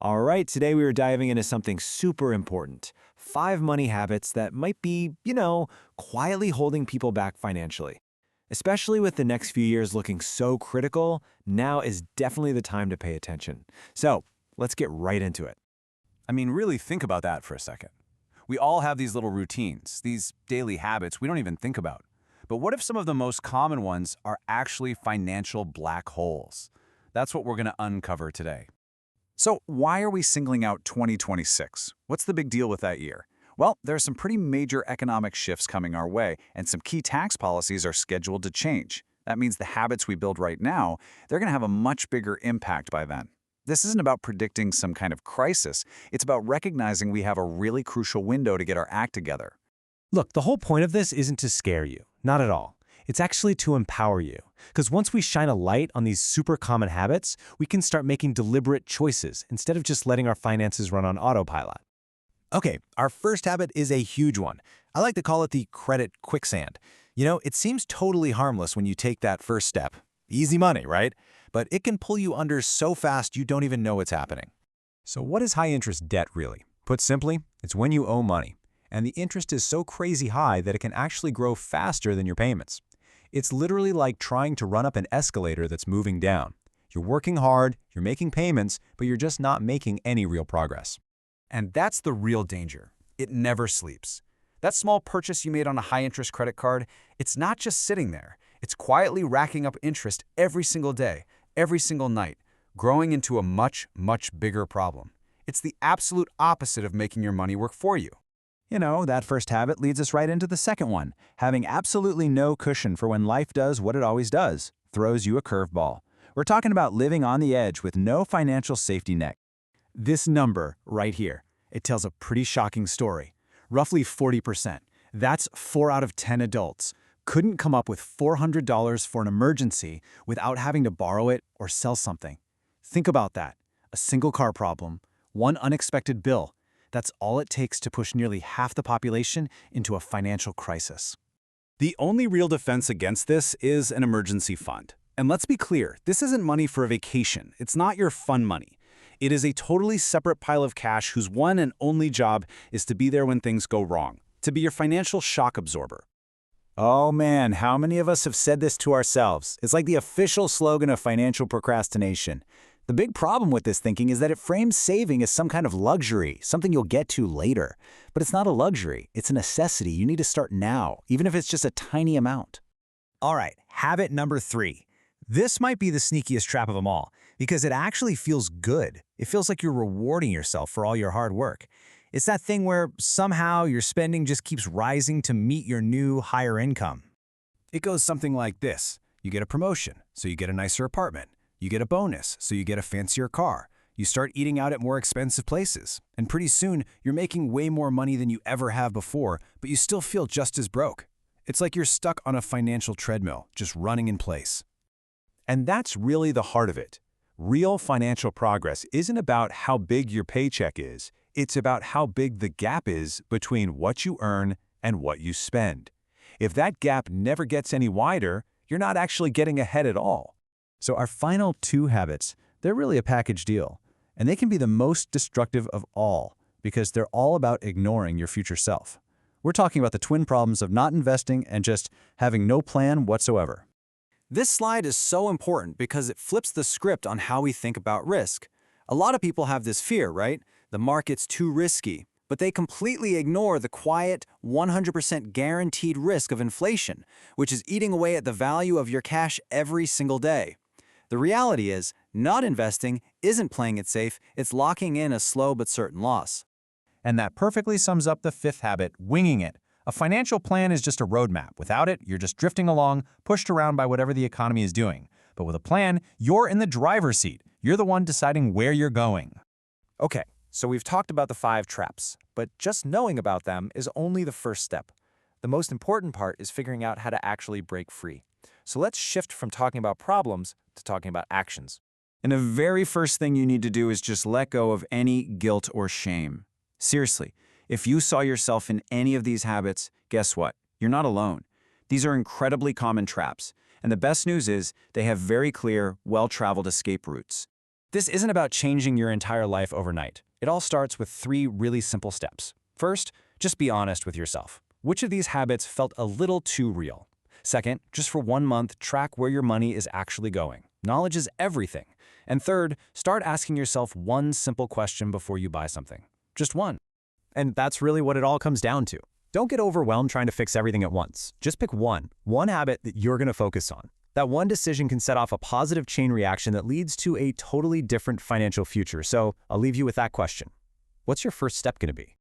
All right, today we are diving into something super important. 5 money habits that might be, quietly holding people back financially. Especially with the next few years looking so critical, now is definitely the time to pay attention. So, let's get right into it. I mean, really think about that for a second. We all have these little routines, these daily habits we don't even think about. But what if some of the most common ones are actually financial black holes? That's what we're going to uncover today. So why are we singling out 2026? What's the big deal with that year? Well, there are some pretty major economic shifts coming our way, and some key tax policies are scheduled to change. That means the habits we build right now, they're going to have a much bigger impact by then. This isn't about predicting some kind of crisis. It's about recognizing we have a really crucial window to get our act together. Look, the whole point of this isn't to scare you. Not at all. It's actually to empower you. Because once we shine a light on these super common habits, we can start making deliberate choices instead of just letting our finances run on autopilot. Okay, our first habit is a huge one. I like to call it the credit quicksand. It seems totally harmless when you take that first step. Easy money, right? But it can pull you under so fast you don't even know what's happening. So what is high-interest debt really? Put simply, it's when you owe money, and the interest is so crazy high that it can actually grow faster than your payments. It's literally like trying to run up an escalator that's moving down. You're working hard, you're making payments, but you're just not making any real progress. And that's the real danger. It never sleeps. That small purchase you made on a high-interest credit card, it's not just sitting there. It's quietly racking up interest every single day, every single night, growing into a much, much bigger problem. It's the absolute opposite of making your money work for you. That first habit leads us right into the second one, having absolutely no cushion for when life does what it always does, throws you a curveball. We're talking about living on the edge with no financial safety net. This number right here, it tells a pretty shocking story. Roughly 40%. That's 4 out of 10 adults couldn't come up with $400 for an emergency without having to borrow it or sell something. Think about that. A single car problem, one unexpected bill. That's all it takes to push nearly half the population into a financial crisis. The only real defense against this is an emergency fund. And let's be clear, this isn't money for a vacation. It's not your fun money. It is a totally separate pile of cash whose one and only job is to be there when things go wrong, to be your financial shock absorber. Oh man, how many of us have said this to ourselves? It's like the official slogan of financial procrastination. The big problem with this thinking is that it frames saving as some kind of luxury, something you'll get to later. But it's not a luxury, it's a necessity. You need to start now, even if it's just a tiny amount. All right, habit number 3. This might be the sneakiest trap of them all, because it actually feels good. It feels like you're rewarding yourself for all your hard work. It's that thing where somehow your spending just keeps rising to meet your new, higher income. It goes something like this. You get a promotion, so you get a nicer apartment. You get a bonus, so you get a fancier car. You start eating out at more expensive places. And pretty soon, you're making way more money than you ever have before, but you still feel just as broke. It's like you're stuck on a financial treadmill, just running in place. And that's really the heart of it. Real financial progress isn't about how big your paycheck is. It's about how big the gap is between what you earn and what you spend. If that gap never gets any wider, you're not actually getting ahead at all. So our final 2 habits, they're really a package deal. And they can be the most destructive of all because they're all about ignoring your future self. We're talking about the twin problems of not investing and just having no plan whatsoever. This slide is so important because it flips the script on how we think about risk. A lot of people have this fear, right? The market's too risky, but they completely ignore the quiet, 100% guaranteed risk of inflation, which is eating away at the value of your cash every single day. The reality is, not investing isn't playing it safe, it's locking in a slow but certain loss. And that perfectly sums up the 5th habit, winging it. A financial plan is just a roadmap. Without it, you're just drifting along, pushed around by whatever the economy is doing. But with a plan, you're in the driver's seat. You're the one deciding where you're going. Okay, so we've talked about the 5 traps, but just knowing about them is only the first step. The most important part is figuring out how to actually break free. So let's shift from talking about problems to talking about actions. And the very first thing you need to do is just let go of any guilt or shame. Seriously, if you saw yourself in any of these habits, guess what? You're not alone. These are incredibly common traps, and the best news is they have very clear, well-traveled escape routes. This isn't about changing your entire life overnight. It all starts with 3 really simple steps. First, just be honest with yourself. Which of these habits felt a little too real? Second, just for 1 month, track where your money is actually going. Knowledge is everything. And third, start asking yourself one simple question before you buy something. Just one. And that's really what it all comes down to. Don't get overwhelmed trying to fix everything at once. Just pick one habit that you're going to focus on. That one decision can set off a positive chain reaction that leads to a totally different financial future. So I'll leave you with that question. What's your first step going to be?